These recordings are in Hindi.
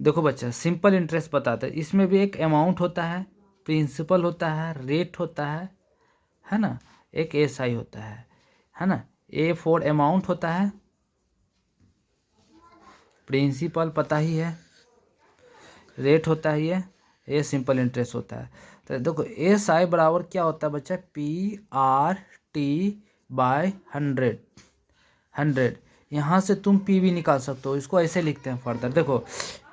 देखो बच्चा, सिंपल इंटरेस्ट बताते हैं, इसमें भी एक अमाउंट होता है, प्रिंसिपल होता है, रेट होता है ना, एक एसआई होता है ना। ए फॉर अमाउंट होता है, प्रिंसिपल पता ही है, रेट होता है, ये सिंपल इंटरेस्ट होता है। तो देखो एस आई बराबर क्या होता है बच्चा, पी आर टी बाय 100। यहाँ से तुम पी भी निकाल सकते हो, इसको ऐसे लिखते हैं फर्दर, देखो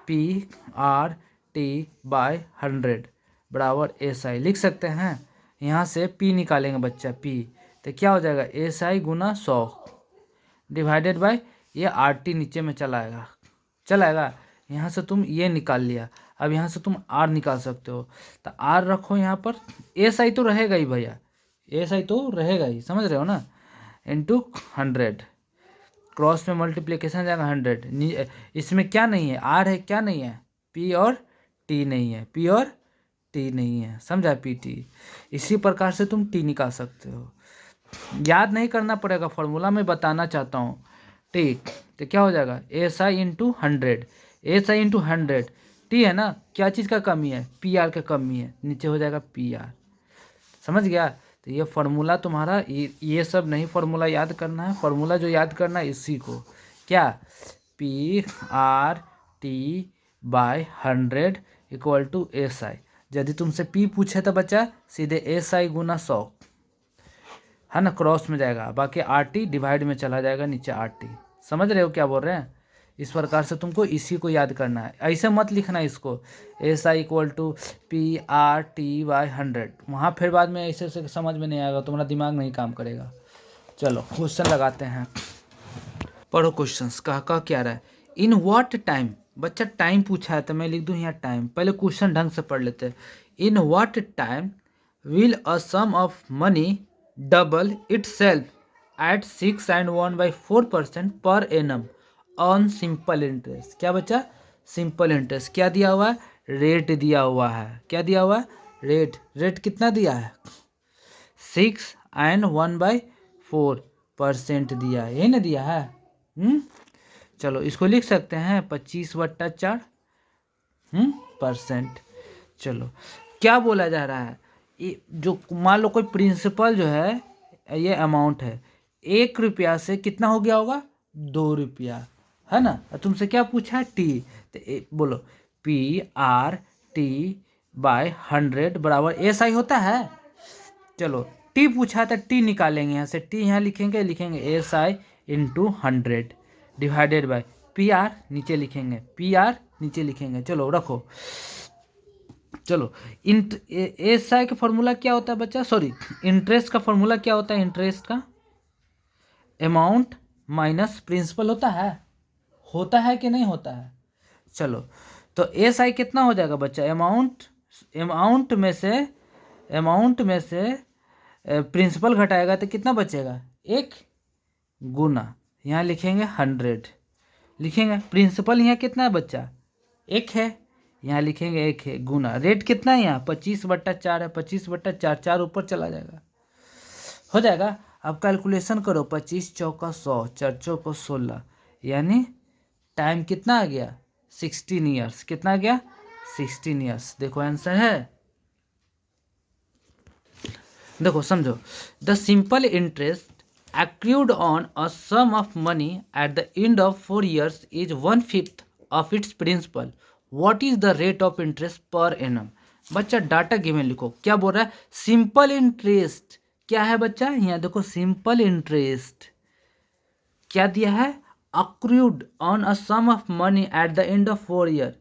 पी आर टी बाय 100 बराबर एस आई लिख सकते हैं। यहाँ से पी निकालेंगे बच्चा, पी तो क्या हो जाएगा, S I Guna 100 divided by ये आर टी नीचे में चलाएगा। यहाँ से तुम ये निकाल लिया, अब यहाँ से तुम आर निकाल सकते हो, तो आर रखो यहाँ पर, एस आई तो रहेगा ही भैया, एस आई तो रहेगा ही, समझ रहे हो ना, इंटू 100, क्रॉस में मल्टीप्लिकेशन जाएगा 100। इसमें क्या नहीं है, आर है, क्या नहीं है, पी और टी नहीं है, पी और टी नहीं है, समझा, पी टी। इसी प्रकार से तुम टी निकाल सकते हो, याद नहीं करना पड़ेगा, फॉर्मूला मैं बताना चाहता हूँ, ठीक। तो क्या हो जाएगा, S I into 100, S I into 100, T है ना, क्या चीज़ का कमी है, पी आर का कमी है, नीचे हो जाएगा पी आर, समझ गया। तो ये फार्मूला तुम्हारा, ये सब नहीं फार्मूला याद करना है, फार्मूला जो याद करना है इसी को, क्या, P R T by 100 equal to S I. यदि तुमसे पी पूछे तो बच्चा सीधे एस आई गुना 100 है ना, क्रॉस में जाएगा, बाकी आर टी डिवाइड में चला जाएगा, नीचे आर टी, समझ रहे हो क्या बोल रहे हैं। इस प्रकार से तुमको इसी को याद करना है, ऐसे मत लिखना इसको, S I equal to P R T by 100, वहाँ फिर बाद में ऐसे से समझ में नहीं आएगा, तुम्हारा दिमाग नहीं काम करेगा। चलो क्वेश्चन लगाते हैं, पढ़ो क्वेश्चंस, कह क्या रहा है, इन व्हाट टाइम, बच्चा टाइम पूछा है तो मैं लिख दूँ यहाँ टाइम, पहले क्वेश्चन ढंग से पढ़ लेते हैं। In what time will a sum of money double itself at 6 and 1/4% per annum on simple interest. क्या बच्चा, सिंपल इंटरेस्ट, क्या दिया हुआ है, रेट दिया हुआ है, क्या दिया हुआ है, रेट, रेट कितना दिया है, 6 and 1/4% दिया है, ये ना दिया है। चलो इसको लिख सकते हैं 25/4 परसेंट। चलो क्या बोला जा रहा है, जो मान लो कोई प्रिंसिपल जो है, ये अमाउंट है, 1 रुपया से कितना हो गया होगा, 2 रुपया, है ना। तुमसे क्या पूछा है, टी, तो बोलो पी आर टी बाय 100 बराबर एस आई होता है। चलो टी पूछा था, टी निकालेंगे यहाँ से, टी यहाँ लिखेंगे S I into 100 divided by P R, नीचे लिखेंगे पी आर, नीचे लिखेंगे, चलो रखो। चलो एस आई का फॉर्मूला क्या होता है बच्चा, सॉरी इंटरेस्ट का फॉर्मूला क्या होता है, इंटरेस्ट का अमाउंट माइनस प्रिंसिपल होता है कि नहीं होता है। चलो तो एस आई कितना हो जाएगा बच्चा, अमाउंट में से प्रिंसिपल घटाएगा तो कितना बचेगा, 1 गुना, यहाँ लिखेंगे 100, लिखेंगे प्रिंसिपल यहाँ कितना है बच्चा, 1 है, यहाँ लिखेंगे 1 है, गुना रेट कितना है यहाँ 25/4 है, 25/4, 4 ऊपर चला जाएगा, हो जाएगा। अब कैलकुलेशन करो, 25 चौका 100, 4 चौका 16, यानी टाइम कितना आ गया, 16 ईयर्स, कितना आ गया, 16 ईयर्स। देखो आंसर है, देखो समझो, the simple interest accrued on a sum of money at the end of 4 years is 1/5 of its principal. What is the rate of interest per annum? बच्चा डाटा गिवन लिखो, क्या बोल रहा है, सिंपल इंटरेस्ट क्या है बच्चा, यहाँ देखो सिंपल इंटरेस्ट क्या दिया है, accrued on a sum of money at the end of 4 year,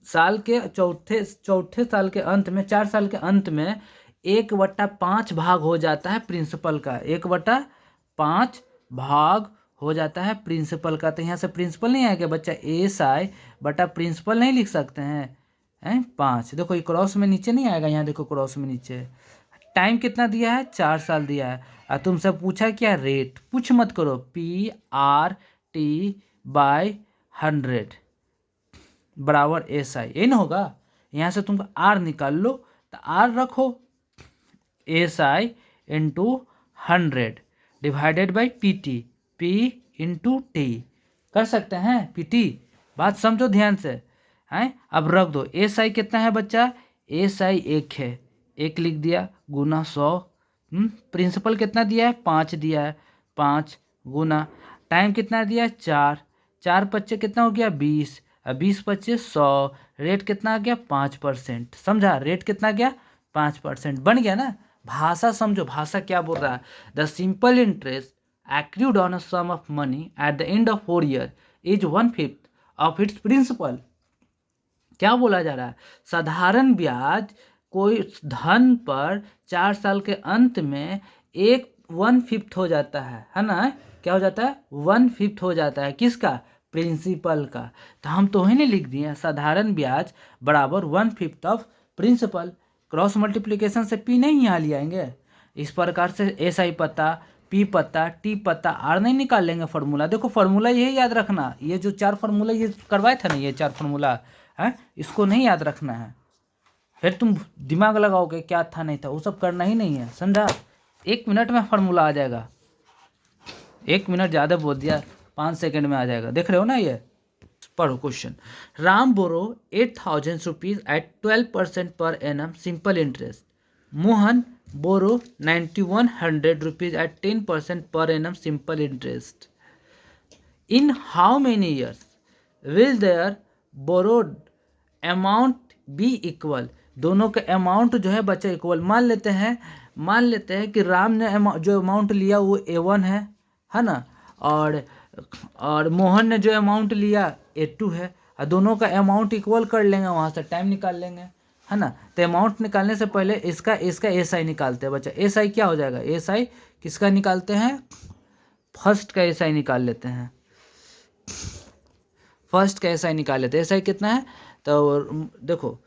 साल के चौथे साल के अंत में, 4 साल के अंत में 1/5 भाग हो जाता है प्रिंसिपल का, 1/5 भाग हो जाता है प्रिंसिपल का। तो यहाँ से प्रिंसिपल नहीं आएगा बच्चा, एस आई बटा प्रिंसिपल नहीं लिख सकते हैं 5, देखो ये क्रॉस में नीचे नहीं आएगा, यहाँ देखो क्रॉस में नीचे, टाइम कितना दिया है, 4 साल दिया है, और तुमसे पूछा क्या, रेट, कुछ मत करो, पी आर टी बाय 100 बराबर एस आई, ये ना होगा, यहाँ से तुम आर निकाल लो, तो आर रखो S I into 100 divided by P T, P into T, कर सकते हैं पी टी, बात समझो ध्यान से, हैं। अब रख दो, एस आई कितना है बच्चा, एस आई 1 है, 1 लिख दिया गुना 100। प्रिंसिपल कितना दिया है, 5 दिया है, 5 गुना टाइम कितना दिया है, 4, 4 पच्चे कितना हो गया 20, 20 पच्चे 100, रेट कितना आ गया 5%। समझा, रेट कितना गया 5%, बन गया ना। भाषा समझो, भाषा क्या बोल रहा है, the simple interest accrued on a sum of money at the end of 4 year is 1/5 of its principal। क्या बोला जा रहा है, साधारण ब्याज कोई धन पर 4 साल के अंत में 1/5 हो जाता है ना। क्या हो जाता है, 1/5 हो जाता है, किसका, प्रिंसिपल का। तो हम तो ही नहीं लिख दिए, साधारण ब्याज बराबर 1/5 ऑफ प्रिंसिपल। क्रॉस मल्टीप्लिकेशन से पी नहीं यहाँ ले आएंगे, इस प्रकार से एस आई पता, पी पता, टी पता, आर नहीं निकाल लेंगे फार्मूला। देखो फार्मूला यही याद रखना, ये जो 4 फार्मूला ये करवाए थे ना, ये 4 फार्मूला है, इसको नहीं याद रखना है, फिर तुम दिमाग लगाओगे क्या था नहीं था, वो सब करना ही नहीं है, समझा। 1 मिनट में फार्मूला आ जाएगा, 1 मिनट ज़्यादा बोल दिया, 5 सेकंड में आ जाएगा, देख रहे हो ना। ये पढ़ो question, Ram borrow 8,000 rupees at 12% per annum simple interest. Mohan borrow 9,100 rupees at 10% per annum simple interest. In how many years will their borrowed amount be equal. दोनों का अमाउंट जो है बच्चा इक्वल। मान लेते हैं कि राम ने जो अमाउंट लिया वो A1 है ना, और मोहन ने जो अमाउंट लिया A2 है, और दोनों का अमाउंट इक्वल कर लेंगे, वहाँ से टाइम निकाल लेंगे, है ना। तो अमाउंट निकालने से पहले इसका एस आई निकालते हैं बच्चा। एस आई क्या हो जाएगा, एस आई किसका निकालते हैं, फर्स्ट का एस आई निकाल लेते हैं, फर्स्ट का एस आई निकाल लेते हैं। एस आई कितना है, तो देखो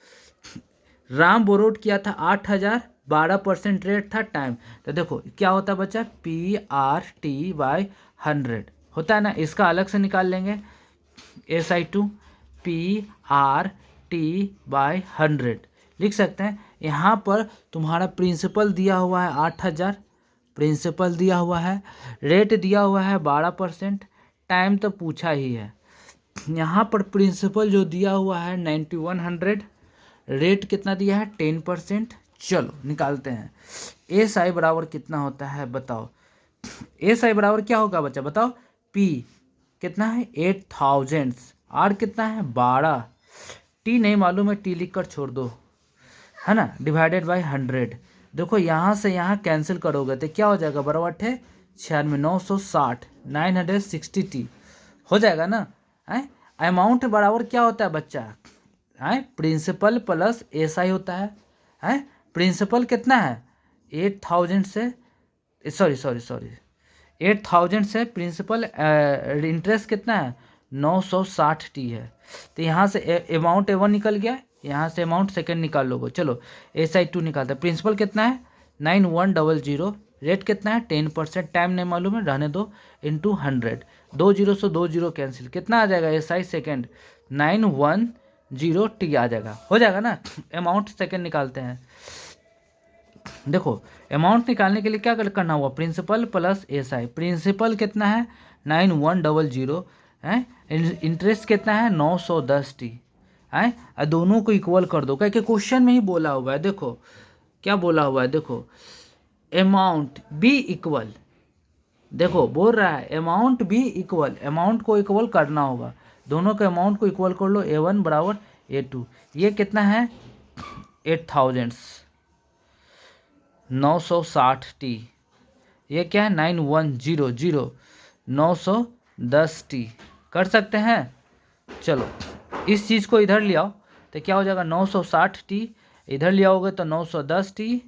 राम बोरोड किया था 8,000, 12% रेट था, टाइम, तो देखो क्या होता है बच्चा, PRT/100 होता है ना, इसका अलग से निकाल लेंगे, SI2 PRT/100 लिख सकते हैं। यहाँ पर तुम्हारा प्रिंसिपल दिया हुआ है 8,000, प्रिंसिपल दिया हुआ है, रेट दिया हुआ है 12%, टाइम तो पूछा ही है। यहाँ पर प्रिंसिपल जो दिया हुआ है 9,100, रेट कितना दिया है 10%। चलो निकालते हैं, एस आई बराबर कितना होता है बताओ, एस आई बराबर क्या होगा बच्चा बताओ, पी कितना है 8,000, आर कितना है 12, टी नहीं मालूम है, टी लिख कर छोड़ दो, है ना, डिवाइडेड बाय 100। देखो यहाँ से यहाँ कैंसिल करोगे तो क्या हो जाएगा, बराबर है 96, 960, 960 हो जाएगा ना। अमाउंट बराबर क्या होता है बच्चा, प्रिंसिपल प्लस एस आई होता है। प्रिंसिपल कितना है 8,000 से, सॉरी 8,000 से प्रिंसिपल, इंटरेस्ट कितना है 960 है। तो यहाँ से अमाउंट A1 निकल गया, यहाँ से अमाउंट सेकंड निकाल लोगे। चलो SI2 निकालते हैं, प्रिंसिपल कितना है 9,100, रेट कितना है 10%, टाइम नहीं मालूम है, रहने दो, इंटू 100, 2 जीरो से 2 जीरो कैंसिल, कितना आ जाएगा SI सेकेंड 910T आ जाएगा, हो जाएगा ना। अमाउंट सेकेंड निकालते हैं, देखो अमाउंट निकालने के लिए क्या करना हुआ, प्रिंसिपल प्लस SI। प्रिंसिपल कितना है 9,100 है, इंटरेस्ट कितना है 910T है, दोनों को इक्वल कर दो, क्योंकि क्वेश्चन में ही बोला हुआ है, देखो क्या बोला हुआ है, देखो अमाउंट बी इक्वल, देखो बोल रहा है अमाउंट बी इक्वल, अमाउंट को इक्वल करना होगा, दोनों के अमाउंट को इक्वल कर लो, A1 बराबर A2। ये कितना है 8,000, 960T, ये क्या है 9,100, 910T कर सकते हैं। चलो इस चीज़ को इधर ले आओ तो क्या हो जाएगा 960T, इधर ले आओगे तो 910T।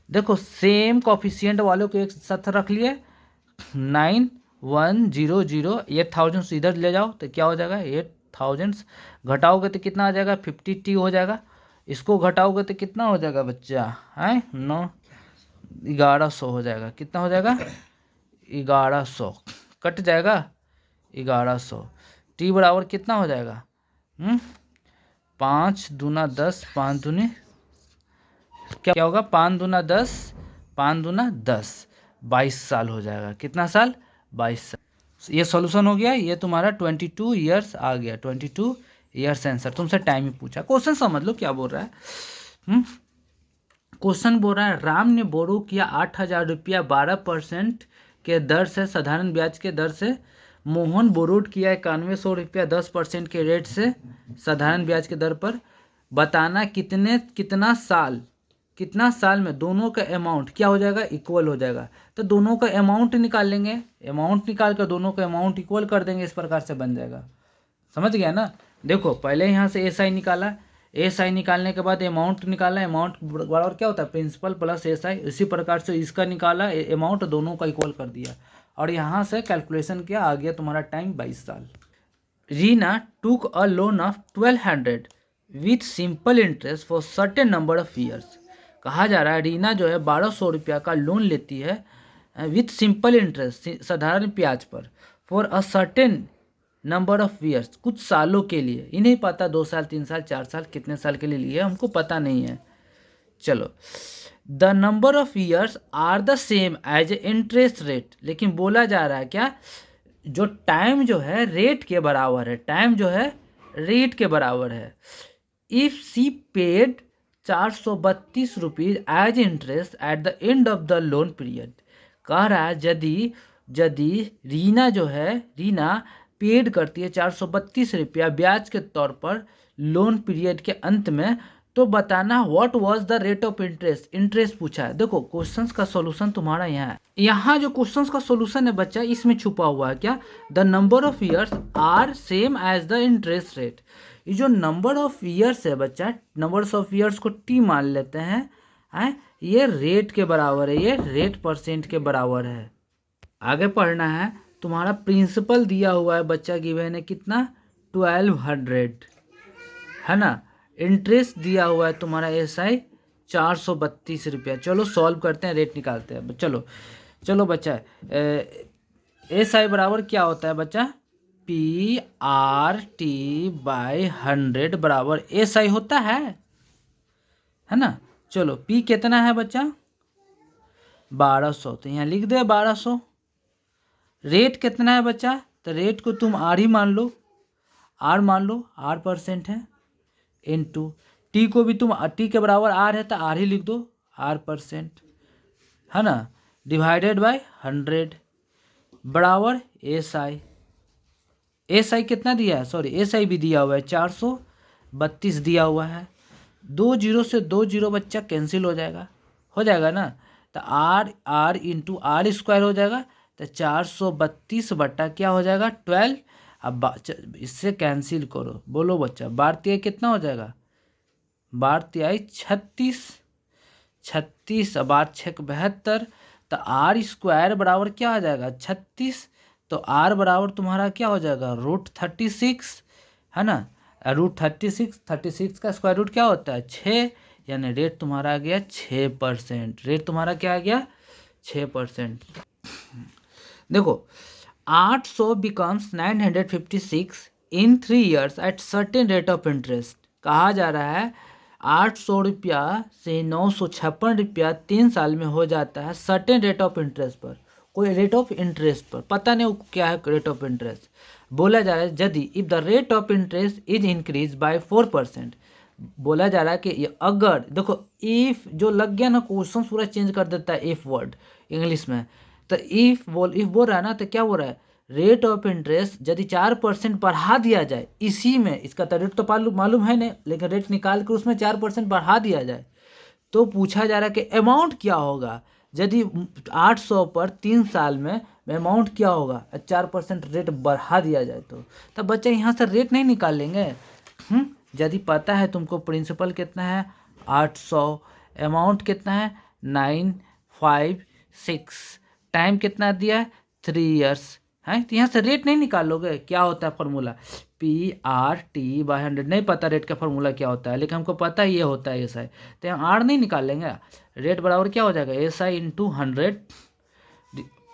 देखो सेम कॉफिशिएंट वालों को एक साथ रख लिए, 9,100, 8,000 इधर ले जाओ तो क्या हो जाएगा 8,000, घटाओगे तो कितना आ जाएगा 50T हो जाएगा, इसको घटाओगे तो कितना हो जाएगा बच्चा, है 1100 हो जाएगा, कितना हो जाएगा 1100, कट जाएगा 1100। T बराबर कितना हो जाएगा 5 दूना 10, 5 दूनी क्या होगा 5 दूना 10, 5 दूना 10, 22 साल हो जाएगा, कितना साल 22 साल। ये सॉल्यूशन हो गया, ये तुम्हारा 22 ईयर्स आ गया, 22 ईयर्स आंसर, तुमसे टाइम ही पूछा। क्वेश्चन समझ लो क्या बोल रहा है। क्वेश्चन बोल रहा है राम ने बोरो किया 8,000 रुपया 12% के दर से, साधारण ब्याज के दर से। मोहन बोरोड किया 9100 रुपया 10% के रेट से, साधारण ब्याज के दर पर। बताना कितना साल में दोनों का अमाउंट क्या हो जाएगा, इक्वल हो जाएगा। तो दोनों का अमाउंट निकाल लेंगे, अमाउंट निकाल कर दोनों का अमाउंट इक्वल कर देंगे, इस प्रकार से बन जाएगा। समझ गया ना। देखो पहले यहाँ से एस आई निकाला, एस आई निकालने के बाद अमाउंट निकाला, अमाउंट बराबर क्या होता है, प्रिंसिपल प्लस एस आई। इसी प्रकार से इसका निकाला अमाउंट, दोनों का इक्वल कर दिया और यहाँ से कैलकुलेशन किया, आ गया तुम्हारा टाइम 22 साल। Reena took a loan of 1200 with simple interest for certain number of years. कहा जा रहा है रीना जो है 1200 रुपया का लोन लेती है विथ सिंपल इंटरेस्ट, साधारण ब्याज पर, for a certain number of years, कुछ सालों के लिए। ये नहीं पता 2 साल 3 साल 4 साल कितने साल के लिए लिए, हमको पता नहीं है। चलो, the number of years are the same as a interest rate. लेकिन बोला जा रहा है क्या, जो टाइम जो है रेट के बराबर है, टाइम जो है रेट के बराबर है। If C paid 432 rupees as interest at the end of the loan period. कह रहा है यदि रीना जो है, रीना पेड करती है 432 रुपया ब्याज के तौर पर लोन पीरियड के अंत में, तो बताना what was the rate of interest. Interest पूछा है। देखो क्वेश्चंस का सॉल्यूशन तुम्हारा यहाँ है, यहाँ जो क्वेश्चंस का सॉल्यूशन है बच्चा, इसमें छुपा हुआ है क्या, the number of years are same as the interest rate. ये जो नंबर ऑफ ईयर्स है बच्चा, नंबर्स ऑफ ईयर्स को टी मान लेते हैं, ये रेट के बराबर है, ये रेट परसेंट के बराबर है। आगे पढ़ना है, तुम्हारा प्रिंसिपल दिया हुआ है बच्चा, गिवन है कितना 1200 है ना। इंटरेस्ट दिया हुआ है तुम्हारा एस आई 432 रुपया। चलो सॉल्व करते हैं, रेट निकालते हैं। चलो बच्चा, एस आई बराबर क्या होता है बच्चा, पी आर टी बाई 100 बराबर एस आई होता है ना। चलो पी कितना है बच्चा 1200, तो यहाँ लिख दे 1200। रेट कितना है बच्चा, तो रेट को तुम आर ही मान लो, आर परसेंट है, इनटू टी को भी तुम टी के बराबर आर है तो आर ही लिख दो, आर परसेंट है ना, डिवाइडेड बाय 100 बराबर एस आई। एस आई कितना दिया है, सॉरी एस आई भी दिया हुआ है 432 दिया हुआ है। 2 जीरो से 2 जीरो बच्चा कैंसिल हो जाएगा ना। तो आर इंटू आर स्क्वायर हो जाएगा, तो 432 बट्टा क्या हो जाएगा 12। अब इससे कैंसिल करो, बोलो बच्चा, बारतीय कितना हो जाएगा, बारतीय 36, अब 8 6 72, तो आर स्क्वायर बराबर क्या हो जाएगा 36, तो आर बराबर तुम्हारा क्या हो जाएगा √36 है ना। √36 का स्क्वायर रूट क्या होता है 6, यानी रेट तुम्हारा आ गया 6%। रेट तुम्हारा क्या आ गया 6%। देखो 800 becomes 956 in 3 years at certain rate of interest। कहा जा रहा है 800 रुपया से 956 रुपया 3 साल में हो जाता है सर्टेन रेट ऑफ इंटरेस्ट पर, कोई रेट ऑफ इंटरेस्ट पर, पता नहीं क्या है रेट ऑफ इंटरेस्ट। बोला जा रहा है यदि if the rate of interest is increase by 4%। बोला जा रहा है कि अगर, देखो इफ जो लग गया ना, क्वेश्चन पूरा चेंज कर देता है इफ वर्ड इंग्लिश में। तो इफ बोल रहा है ना, तो क्या बोल रहा है, रेट ऑफ इंटरेस्ट यदि 4% बढ़ा दिया जाए, इसी में इसका तो रेट तो मालूम है नहीं, लेकिन रेट निकाल कर उसमें 4% बढ़ा दिया जाए, तो पूछा जा रहा है कि अमाउंट क्या होगा यदि 800 पर 3 साल में अमाउंट क्या होगा 4% रेट बढ़ा दिया जाए। तो तब बच्चे यहाँ से रेट नहीं निकाल लेंगे। यदि पता है तुमको प्रिंसिपल कितना है 800, अमाउंट कितना है 956, टाइम कितना दिया है 3 इयर्स है, तो यहाँ से रेट नहीं निकालोगे। क्या होता है फार्मूला, PRT/100, नहीं पता रेट का फार्मूला क्या होता है, लेकिन हमको पता है ये होता है SI, तो यहाँ आर नहीं निकाल लेंगे। रेट बराबर क्या हो जाएगा SI × 100,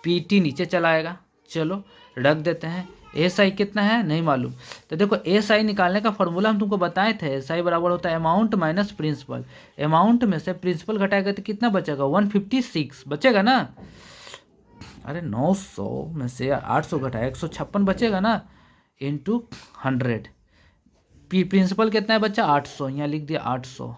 PT नीचे चला आएगा। चलो रख देते हैं, SI कितना है नहीं मालूम, तो देखो SI निकालने का फार्मूला हम तुमको बताए थे, SI बराबर होता है अमाउंट माइनस प्रिंसिपल। अमाउंट में से प्रिंसिपल घटाएगा तो कितना बचेगा 156 बचेगा ना। अरे 900 में से 800 घटाया 156 बचेगा ना, × 100। प्रिंसिपल कितना है बच्चा 800, यहाँ लिख दिया 800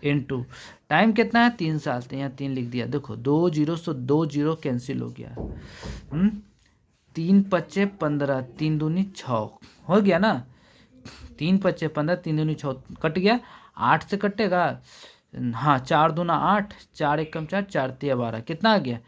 इंटू टाइम कितना है 3 साल, तो यहाँ 3 लिख दिया। देखो 2 जीरो से 2 जीरो कैंसिल हो गया। 3 पच्चे 15, 3 दूनी 6 हो गया ना। 3 पच्चे 15, 3 दूनी 6 कट गया। 8 से कटेगा, हाँ 4 दूना 8, 4 एकम 4, 4 तिया 12, कितना आ गया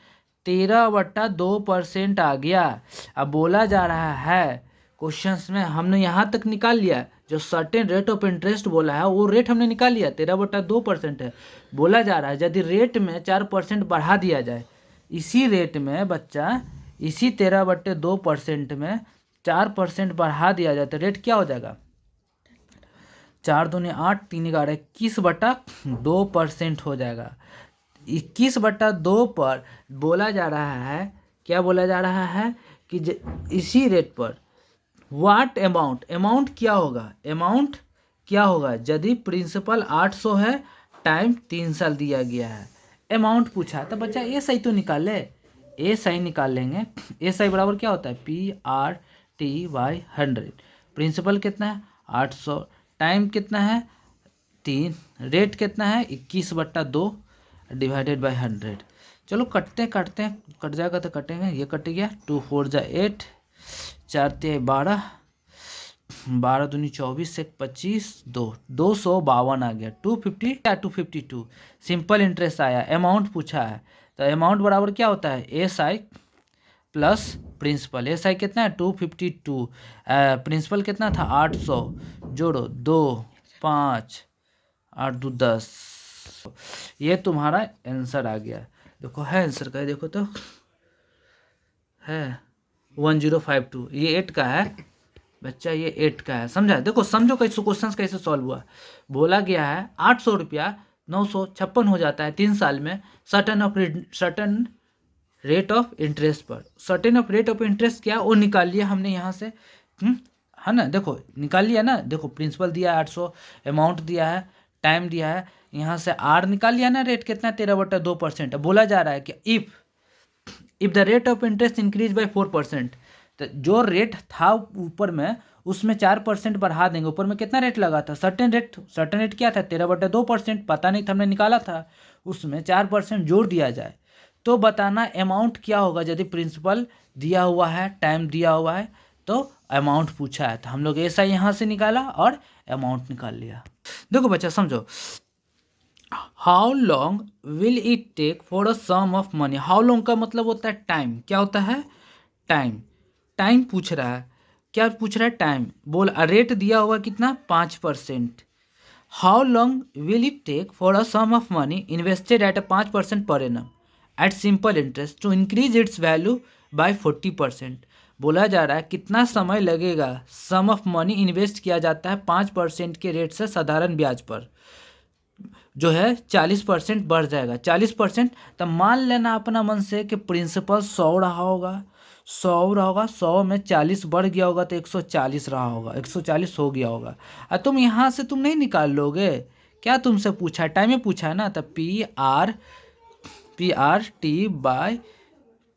13/2% आ गया। अब बोला जा रहा है क्वेश्चंस में, हमने यहाँ तक निकाल लिया, जो सर्टेन रेट ऑफ इंटरेस्ट बोला है वो रेट हमने निकाल लिया, 13/2% है। बोला जा रहा है यदि रेट में 4% बढ़ा दिया जाए, इसी रेट में बच्चा, इसी 13/2% में 4% बढ़ा दिया जाए तो रेट क्या हो जाएगा 4 दूनी 8, 3 11, 21/2% हो जाएगा। 21/2 पर बोला जा रहा है, क्या बोला जा रहा है कि इसी रेट पर व्हाट अमाउंट क्या होगा, अमाउंट क्या होगा यदि प्रिंसिपल 800 है, टाइम 3 साल दिया गया है। अमाउंट पूछा तो बच्चा ए सही तो निकाल ले, ए सही निकाल लेंगे। ए सही बराबर क्या होता है PRT/100। प्रिंसिपल कितना है 800, टाइम कितना है 3, रेट कितना है 21/2 डिवाइडेड बाई 100। चलो कटते कट जाएगा तो कटेंगे, ये कट गया। 2 4 जा 8, 4 3 12, 12 दूनी 24, 1 25, 252 आ गया। 250 या 252 सिंपल इंटरेस्ट आया। अमाउंट पूछा है तो अमाउंट बराबर क्या होता है SI प्लस प्रिंसिपल। SI कितना है 252, प्रिंसिपल कितना था 800, जोड़ो 2 5 8 2 10, ये तुम्हारा आंसर आ गया। देखो है आंसर का, देखो तो है 1052, ये 8 का है बच्चा, ये 8 का है। समझा, देखो समझो कैसे क्वेश्चन कैसे सॉल्व हुआ। बोला गया है 800 रुपया 956 हो जाता है 3 साल में सर्टन रेट ऑफ इंटरेस्ट पर। Certain of rate of interest क्या वो निकाल लिया हमने यहाँ से, है ना। देखो निकाल लिया ना, देखो प्रिंसिपल दिया है 800, अमाउंट दिया है, टाइम दिया है, यहाँ से R निकाल लिया ना, रेट कितना 13/2%। बोला जा रहा है कि if the rate of interest increase by 4%, तो जो रेट था ऊपर में उसमें 4% बढ़ा देंगे। ऊपर में कितना रेट लगा था सर्टेन रेट क्या था 13/2%, पता नहीं था हमने निकाला था, उसमें 4% जोड़ दिया जाए तो बताना अमाउंट क्या होगा यदि प्रिंसिपल दिया हुआ है, टाइम दिया हुआ है, तो अमाउंट पूछा है। तो हम लोग ऐसा यहाँ से निकाला और अमाउंट निकाल लिया। देखो बच्चा समझो, how long will it take for a sum of money. How long का मतलब होता है टाइम, क्या होता है टाइम पूछ रहा है, क्या पूछ रहा है टाइम। बोल रेट दिया हुआ कितना 5%। How long will it take for a sum of money invested at 5% per annum at simple interest to increase its value by 40%। बोला जा रहा है कितना समय लगेगा, सम ऑफ मनी इन्वेस्ट किया जाता है 5% के रेट से साधारण ब्याज पर, जो है 40% बढ़ जाएगा 40%। तब मान लेना अपना मन से कि प्रिंसिपल 100 रहा होगा, 100 में 40 बढ़ गया होगा तो 140 रहा होगा, 140 हो गया होगा। और तुम यहाँ से तुम नहीं निकाल लोगे, क्या तुमसे पूछा है, टाइम में पूछा है ना, तब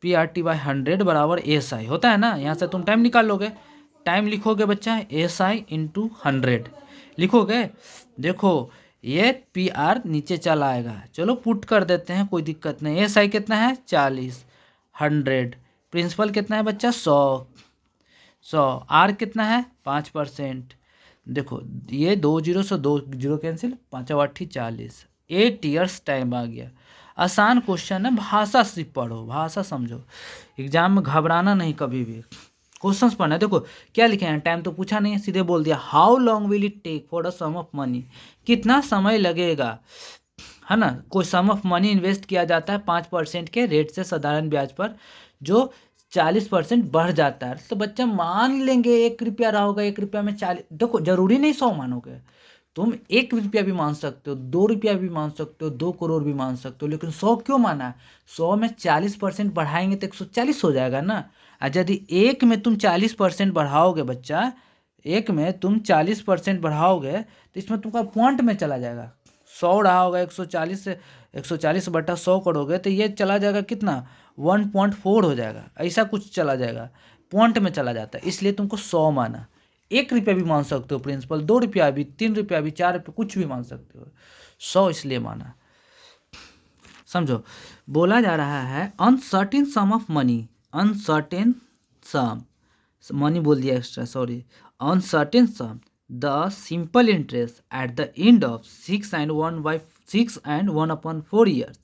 PRT/100 बराबर SI होता है ना। यहाँ से तुम टाइम निकाल लोगे, टाइम लिखोगे बच्चा SI × 100 लिखोगे। देखो ये PR नीचे चला आएगा, चलो पुट कर देते हैं, कोई दिक्कत नहीं। SI कितना है 40, 100, प्रिंसिपल कितना है बच्चा 100, R कितना है 5%। देखो ये 2 जीरो से 2 जीरो कैंसिल, 5 8 40, 8 ईयर्स टाइम आ गया। आसान क्वेश्चन है, भाषा सिर्फ पढ़ो, भाषा समझो, एग्जाम में घबराना नहीं कभी भी, क्वेश्चंस पढ़ना है। देखो क्या लिखे हैं, टाइम तो पूछा नहीं है, सीधे बोल दिया how long will it take for a sum of money, कितना समय लगेगा, है ना। कोई सम ऑफ मनी इन्वेस्ट किया जाता है 5% के रेट से साधारण ब्याज पर, जो 40% बढ़ जाता है। तो बच्चा मान लेंगे 1 रुपया रहा होगा, 1 रुपया में 40, देखो जरूरी नहीं 100 मानोगे तुम, 1 रुपया भी मान सकते हो, 2 रुपया भी मान सकते हो, 2 करोड़ भी मान सकते हो, लेकिन 100 क्यों माना है। 100 में 40% बढ़ाएंगे तो 140 हो जाएगा ना। और यदि 1 में तुम 40% बढ़ाओगे बच्चा, 1 में तुम 40% बढ़ाओगे तो इसमें तुमका पॉइंट में चला जाएगा। 100 रहा होगा 140 से 140/100 करोगे तो ये चला जाएगा कितना 1.4 हो जाएगा, ऐसा कुछ चला जाएगा, पॉइंट में चला जाता है, इसलिए तुमको 100 माना। 1 रुपया भी मान सकते हो प्रिंसिपल, 2 रुपया भी, 3 रुपया भी, 4 रुपये, कुछ भी मान सकते हो। 100 इसलिए माना। समझो, बोला जा रहा है uncertain sum of money, uncertain sum, money बोल दिया extra, sorry, uncertain sum, the simple interest at the end of 6 and 1/4 years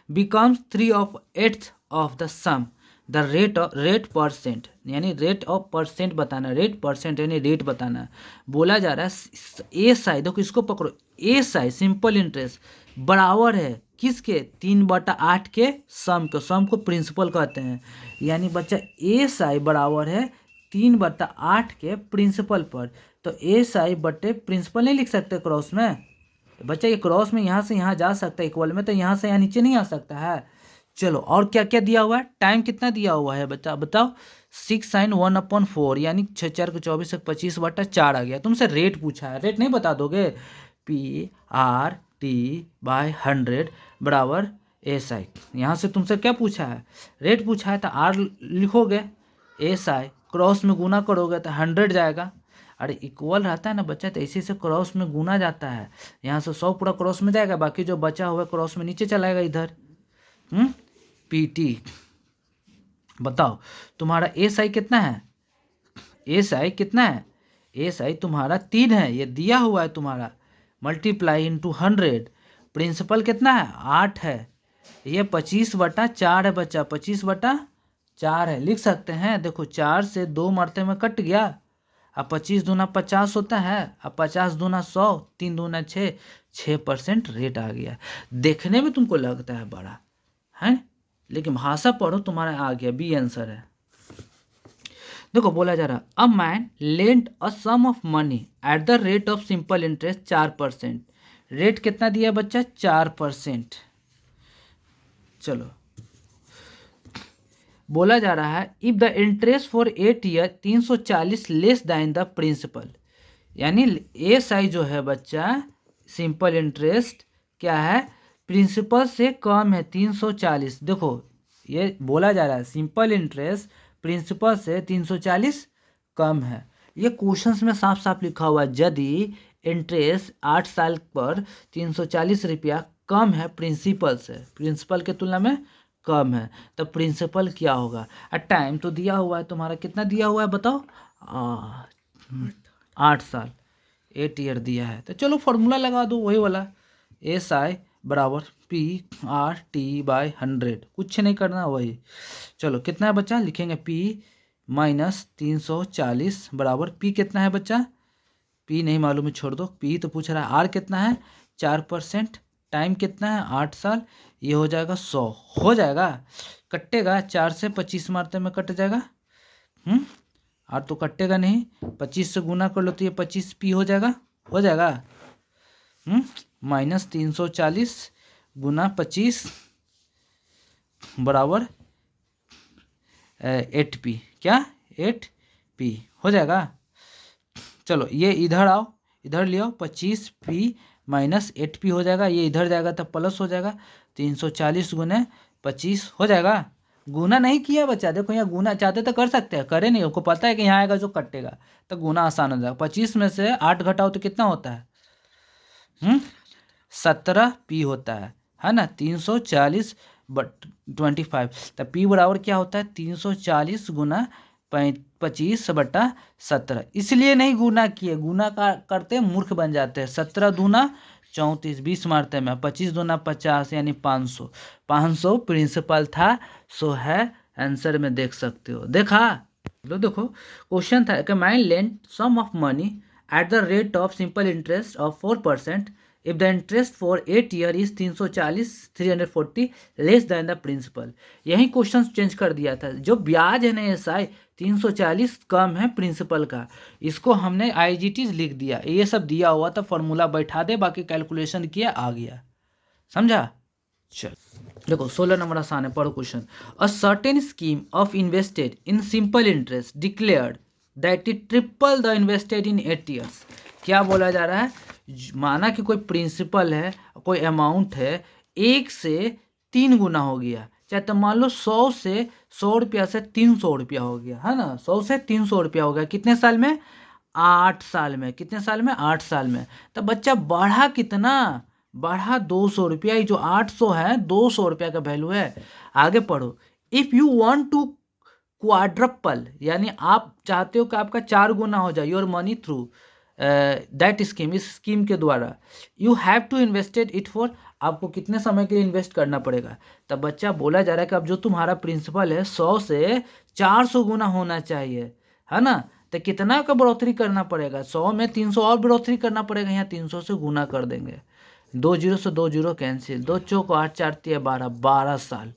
becomes 3/8 of the sum, the rate percent, यानी रेट ऑफ परसेंट बताना, रेट परसेंट यानी रेट बताना। बोला जा रहा है एस आई, देखो इसको पकड़ो, एस आई सिंपल इंटरेस्ट बराबर है किसके, 3/8 के सम को, सम को प्रिंसिपल कहते हैं। यानी बच्चा एस आई बराबर है 3/8 के प्रिंसिपल पर। तो एस आई बटे प्रिंसिपल नहीं लिख सकते क्रॉस में बच्चा, ये क्रॉस में यहाँ से यहाँ जा सकता है इक्वल में, तो यहाँ से यहाँ नीचे नहीं आ सकता है। चलो, और क्या क्या दिया हुआ है, टाइम कितना दिया हुआ है बच्चा बताओ, 6/1/4 यानी 6×4 = 24, 25/4 आ गया। तुमसे रेट पूछा है, रेट नहीं बता दोगे, PRT/100 बराबर SI। यहाँ से तुमसे क्या पूछा है, रेट पूछा है, तो R लिखोगे, SI क्रॉस में गुना करोगे तो 100 जाएगा। अरे इक्वल रहता है ना बच्चा, तो इसी से क्रॉस में गुना जाता है, यहाँ से 100 पूरा क्रॉस में जाएगा, बाकी जो बचा हुआ क्रॉस में नीचे चलाएगा इधर। PT बताओ तुम्हारा SI कितना है, SI कितना है, SI तुम्हारा 3 है, ये दिया हुआ है तुम्हारा, मल्टीप्लाई इंटू 100, प्रिंसिपल कितना है 8 है, ये 25/4 है बच्चा, 25/4 है, लिख सकते हैं। देखो 4 से 2 मरते में कट गया, अब 25 दूना 50 होता है, अब 50 दूना 100, 3 दूना 6, 6% रेट आ गया। देखने में तुमको लगता है बड़ा है, लेकिन भाषा पढ़ो तुम्हारा आ गया, बी आंसर है। देखो बोला जा रहा, a man lent a sum of money at the rate of simple interest 4%, rate कितना दिया बच्चा 4%। चलो, बोला जा रहा है if the interest for 8 year 340 less than the principal, यानी SI जो है बच्चा सिंपल इंटरेस्ट क्या है, प्रिंसिपल से कम है 340। देखो ये बोला जा रहा है सिंपल इंटरेस्ट प्रिंसिपल से 340 कम है, ये क्वेश्चंस में साफ साफ लिखा हुआ है। यदि इंटरेस्ट 8 साल पर 340 रुपया कम है प्रिंसिपल से, प्रिंसिपल के तुलना में कम है, तो प्रिंसिपल क्या होगा। और टाइम तो दिया हुआ है तुम्हारा, कितना दिया हुआ है बताओ, 8 साल, 8 ईयर दिया है। तो चलो फॉर्मूला लगा दो वही वाला, SI बराबर PRT/100, कुछ नहीं करना वही। चलो कितना है बच्चा, लिखेंगे P माइनस 340 बराबर P कितना है बच्चा, P नहीं मालूम है छोड़ दो, P तो पूछ रहा है, R कितना है 4%, टाइम कितना है 8 साल, ये हो जाएगा 100, हो जाएगा, कटेगा 4 से 25 मारते में कट जाएगा, R तो कटेगा नहीं, 25 से गुना कर लो तो ये 25P हो जाएगा, हो जाएगा। माइनस 340 गुना 25 बराबर 8P, क्या 8P हो जाएगा। चलो ये इधर आओ, इधर ले आओ, 25P माइनस 8P हो जाएगा, ये इधर जाएगा तो प्लस हो जाएगा, 340 गुने 25 हो जाएगा। गुना नहीं किया बच्चा, देखो यहाँ गुना चाहते तो कर सकते हैं, करे नहीं, आपको पता है कि यहाँ आएगा जो कटेगा, तो गुना आसान हो जाएगा। 25 में से 8 घटाओ तो कितना होता है, 17P होता है ना, 340/25, तो P बराबर क्या होता है 340 गुना 25/17, इसलिए नहीं गुना किए, गुना का करते मूर्ख बन जाते हैं। 17 दूना 34, 20 मारते में, 25 दूना 50 यानी 500, 500 प्रिंसिपल था, सो है आंसर में देख सकते हो। देखा लो, देखो क्वेश्चन था कि man lent sum of money at the rate of simple interest of 4%, if the interest for 8 year is 340 less than the principal. यही क्वेश्चन चेंज कर दिया था, जो ब्याज है ना SI 340 कम है प्रिंसिपल का, इसको हमने IGT लिख दिया, ये सब दिया हुआ था, फॉर्मूला बैठा दे, बाकी कैलकुलेशन किया आ गया, समझा। चल देखो 16 नंबर आसान है, पढ़ो question. A certain scheme of invested in simple interest declared that it triple the invested in 8 years. क्या बोला जा रहा है, माना कि कोई प्रिंसिपल है, कोई अमाउंट है, 1 से 3 गुना हो गया, चाहे तो मान लो 100 रुपया से 300 रुपया हो गया, है ना, 100 से 300 रुपया हो गया, कितने साल में 8 साल में। कितने साल में? 8 साल में। तो बच्चा बढ़ा कितना? बढ़ा 200 रुपया। ये जो 800 है 200 रुपया का वैल्यू है। आगे पढ़ो। If you want to quadruple, यानी आप चाहते हो कि आपका 4 गुना हो जाए, your money through that scheme, इस स्कीम के द्वारा, you have too invested it for, आपको कितने समय के लिए इन्वेस्ट करना पड़ेगा? तब बच्चा बोला जा रहा है कि अब जो तुम्हारा प्रिंसिपल है 100 से 400 गुना होना चाहिए, है ना? तो कितना का बढ़ोतरी करना पड़ेगा? 100 में 300 और बढ़ोतरी करना पड़ेगा। यहाँ 300 से गुना कर देंगे। 2 जीरो से 2 जीरो कैंसिल, 2 चौक 8 4 3 12, 12 साल।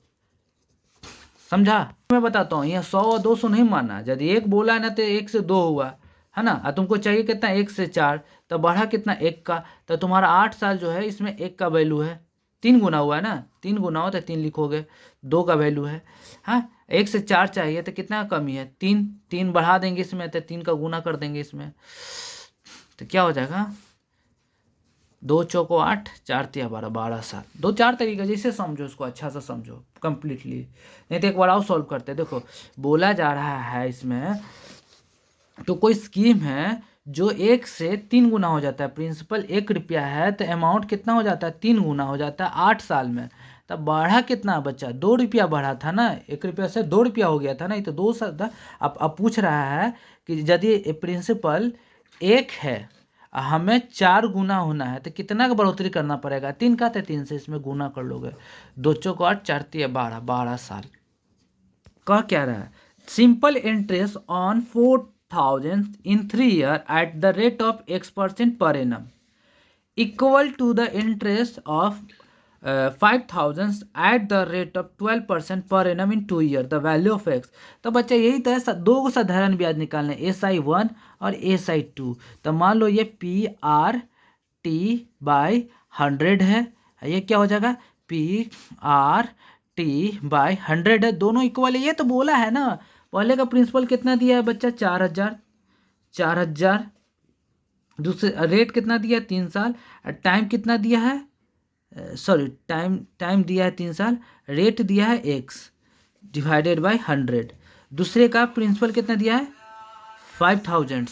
समझा? मैं बताता हूँ, यहाँ 100 और 200 नहीं मानना। यदि 1 बोला है ना तो 1 से 2 हुआ, है ना? और तुमको चाहिए कितना? 1 से 4, तो बढ़ा कितना? 1 का। तो तुम्हारा 8 साल जो है इसमें 1 का वैल्यू है। 3 गुना हुआ है ना, 3 गुना हो तो 3 लिखोगे, 2 का वैल्यू है। हाँ, 1 से 4 चाहिए तो कितना कमी है? 3। 3 बढ़ा देंगे इसमें तो 3 का गुना कर देंगे इसमें, तो क्या हो जाएगा? 2 चौको 8, 4 तिया 12, 12 साल। 2-4 तरीके जैसे समझो, इसको अच्छा सा समझो कंप्लीटली। नहीं तो एक बार और सॉल्व करते हैं। देखो बोला जा रहा है इसमें, तो कोई स्कीम है जो 1 से 3 गुना हो जाता है। प्रिंसिपल 1 रुपया है तो अमाउंट कितना हो जाता है? 3 गुना हो जाता है 8 साल में। तब बढ़ा कितना बच्चा? 2 रुपया बढ़ा था ना, 1 रुपया से 2 रुपया हो गया था ना, ये तो 2 साल था। अब पूछ रहा है कि यदि प्रिंसिपल 1 है, हमें 4 गुना होना है, तो कितना का बढ़ोतरी करना पड़ेगा? 3 का, तो 3 से इसमें गुना कर लोगे। 2 चौक 8, 4 तिया 12, 12 साल। कह क्या रहा है? Simple interest on 4,000 in 3 year at the rate of X% per annum equal to the interest of 5,000 at the rate of 12% per annum in 2 year, the value of X. तो बच्चा यही तो है, दो को साधारण ब्याज निकालना है, SI1 और SI2। तो मान लो ये PRT/100 है, ये क्या हो जाएगा? PRT/100 है, दोनों इक्वल है। ये तो बोला है ना, पहले का प्रिंसिपल कितना दिया है बच्चा? 4,000। 4,000। दूसरे रेट कितना दिया है? 3 साल। टाइम कितना दिया है? सॉरी, टाइम दिया है 3 साल। रेट दिया है x डिवाइडेड बाय 100। दूसरे का प्रिंसिपल कितना दिया है? 5,000।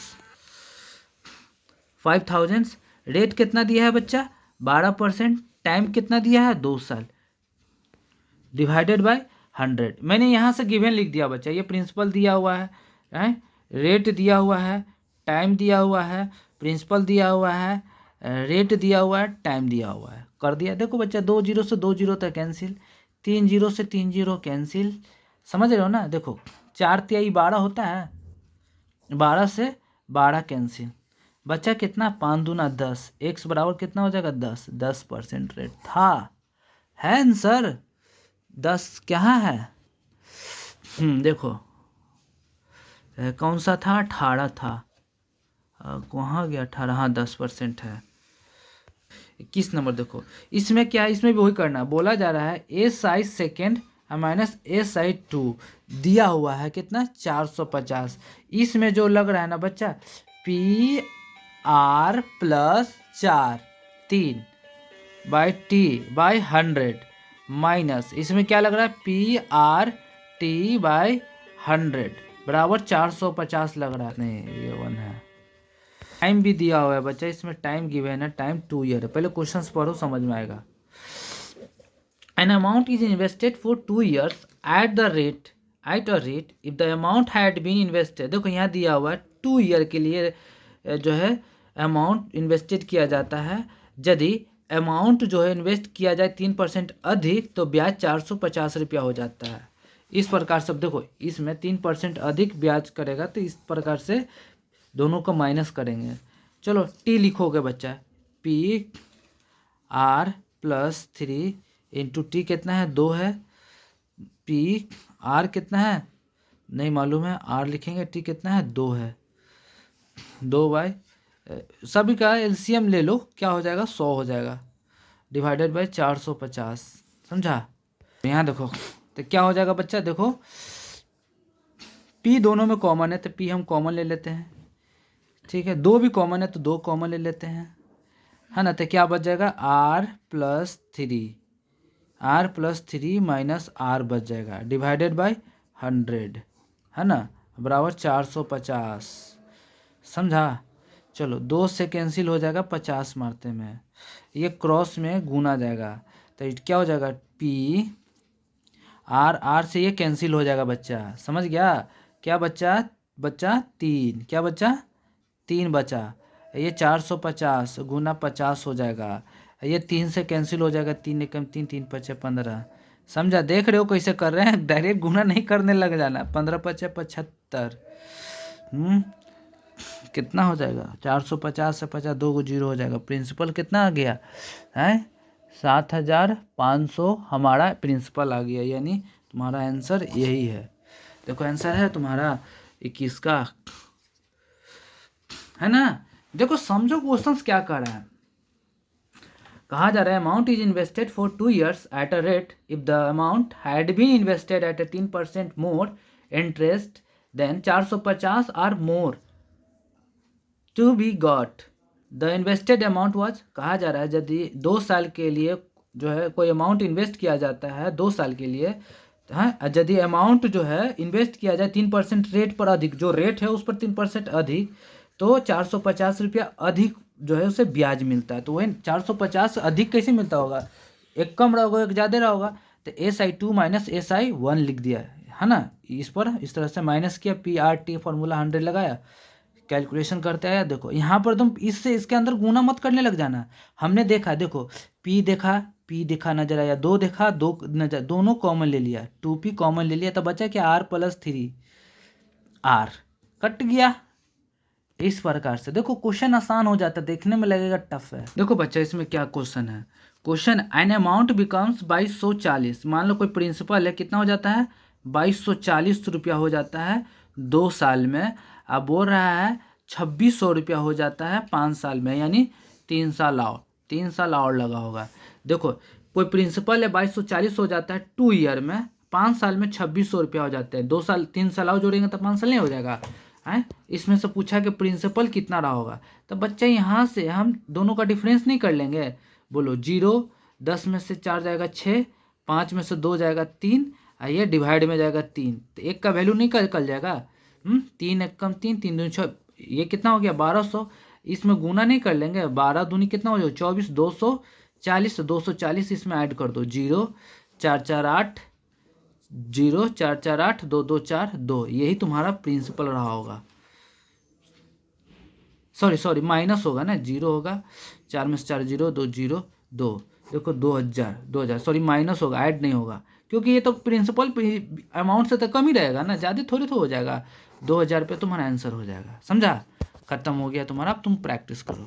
5,000। रेट कितना दिया है बच्चा? 12%। टाइम कितना दिया है? 2 साल डिवाइडेड बाय 100। मैंने यहाँ से गिवन लिख दिया बच्चा, ये प्रिंसिपल दिया हुआ है, रेट दिया हुआ है, टाइम दिया हुआ है, प्रिंसिपल दिया हुआ है, रेट दिया हुआ है, टाइम दिया हुआ है, कर दिया। देखो बच्चा 2 जीरो से 2 जीरो तक कैंसिल, 3 जीरो से 3 जीरो कैंसिल। समझ रहे हो ना? देखो 4 तिहाई 12 होता है, 12 से 12 कैंसिल। बच्चा कितना? 5 दूना 10। एक्स बराबर कितना हो जाएगा? 10। 10% रेट था, है आंसर 10 क्या है? देखो कौन सा था? 18 था। कहाँ गया 18? हाँ 10% है। 21 नंबर देखो, इसमें क्या है? इसमें भी वही करना है। बोला जा रहा है SI सेकेंड माइनस SI2 दिया हुआ है कितना? 450। इसमें जो लग रहा है ना बच्चा, PR plus 4 3 by T/100 minus, इसमें क्या लग रहा है? PRT/100 बराबर 450 लग रहा है। नहीं, ये 1 है। टाइम भी दिया हुआ है बच्चा, इसमें टाइम गिवन है, टाइम 2 ईयर है। पहले क्वेश्चंस पढ़ो, समझ में आएगा। An amount is invested for 2 years at a rate if the amount had been invested। देखो यहाँ दिया हुआ है 2 ईयर के लिए जो है अमाउंट इन्वेस्टेड किया जाता है। यदि अमाउंट जो है इन्वेस्ट किया जाए 3% अधिक तो ब्याज 450 रुपया हो जाता है। इस प्रकार से देखो, इसमें 3% अधिक ब्याज करेगा तो इस प्रकार से दोनों को माइनस करेंगे। चलो टी लिखोगे बच्चा, PR+3 इंटू टी कितना है? 2 है। PR कितना है? नहीं मालूम है, R लिखेंगे। टी कितना है? 2 है। 2 बाय सभी का एलसीएम ले लो, क्या हो जाएगा? 100 हो जाएगा, डिवाइडेड बाय 450। समझा? यहाँ देखो तो क्या हो जाएगा बच्चा? देखो P दोनों में कॉमन है तो P हम कॉमन ले लेते हैं, ठीक है। 2 भी कॉमन है तो 2 कॉमन ले लेते हैं, है ना। तो क्या बच जाएगा? R+3 माइनस R बच जाएगा, डिवाइडेड बाय 100, है ना, बराबर 450। समझा। चलो 2 से कैंसिल हो जाएगा 50 मारते में, ये क्रॉस में गुना जाएगा तो क्या हो जाएगा पी आर, आर से ये कैंसिल हो जाएगा बच्चा, समझ गया। क्या बच्चा बच्चा 3, क्या बच्चा 3 बचा, ये 450 गुना 50 हो जाएगा, ये 3 से कैंसिल हो जाएगा, 3 एकम 3, 3 पचे 15, समझा। देख रहे हो कैसे कर रहे हैं, डायरेक्ट गुना नहीं करने लग जाना। 15 पचे 75, कितना हो जाएगा 450 से 50 2 को 0 हो जाएगा। प्रिंसिपल कितना आ गया है 7500 हमारा प्रिंसिपल आ गया, यानी तुम्हारा आंसर यही है। देखो आंसर है तुम्हारा 21 का, है ना। देखो समझो क्वेश्चंस क्या कर रहा है। कहा जा रहा है amount is invested for 2 years at a rate if the amount had been invested at 3% more interest than 450 are more to be got the invested amount was. कहा जा रहा है यदि 2 साल के लिए जो है कोई अमाउंट इन्वेस्ट किया जाता है 2 साल के लिए, हाँ, यदि अमाउंट जो है इन्वेस्ट किया जाए 3% रेट पर अधिक, जो रेट है उस पर 3% अधिक, तो 450 रुपया अधिक जो है उसे ब्याज मिलता है। तो वही 450 अधिक कैसे मिलता होगा, एक कम रहा होगा एक ज़्यादा रहा होगा, तो SI2 माइनस SI1 लिख दिया है ना। इस पर इस तरह से माइनस किया, PRT फॉर्मूला 100 लगाया, कैलकुलेशन करते आया। देखो यहाँ पर तुम इससे इसके अंदर गुना मत करने लग जाना। हमने देखा, देखो P देखा नजर आया, 2 देखा 2 नजर, दोनों कॉमन ले लिया, 2P कॉमन ले लिया, तो बचा क्या R+3 R कट गया। इस प्रकार से देखो क्वेश्चन आसान हो जाता है, देखने में लगेगा टफ है। देखो बच्चा इसमें क्या क्वेश्चन है, क्वेश्चन एन अमाउंट बिकम्स 2240, मान लो कोई प्रिंसिपल है, कितना हो जाता है 2240 रुपया हो जाता है 2 साल में। अब बोल रहा है 2600 रुपया हो जाता है 5 साल में, यानी 3 साल और 3 साल और लगा होगा। देखो कोई प्रिंसिपल है 2240 हो जाता है 2 ईयर में, 5 साल में 2600 रुपया हो जाता है, 2 साल 3 साल और जोड़ेंगे तो 5 साल नहीं हो जाएगा है। इसमें से पूछा कि प्रिंसिपल कितना रहा होगा, तो बच्चा यहाँ से हम दोनों का डिफरेंस नहीं कर लेंगे। बोलो 0, 10 में से 4 जाएगा 6, 5 में से 2 जाएगा 3, ये डिवाइड में जाएगा 3, तो 1 का वैल्यू निकल जाएगा। 3 1 कम 3, 3 दूनी 6, ये कितना हो गया 1200। इसमें गुना नहीं कर लेंगे, 12 दूनी कितना हो जाएगा 24, 240, 240 इसमें ऐड कर दो, 0 4 4 8, 0 4 4 8, 2 2 4 2, यही तुम्हारा प्रिंसिपल रहा होगा। सॉरी माइनस होगा ना, 0 होगा, 4 में से 4 0, 2 0 2, देखो 2000 सॉरी माइनस होगा, ऐड नहीं होगा, क्योंकि ये तो प्रिंसिपल अमाउंट से तो कम ही रहेगा ना, ज़्यादा थोड़ी तो हो जाएगा। 2000 पे तुम्हारा आंसर हो जाएगा, समझा। खत्म हो गया तुम्हारा, अब तुम प्रैक्टिस करो।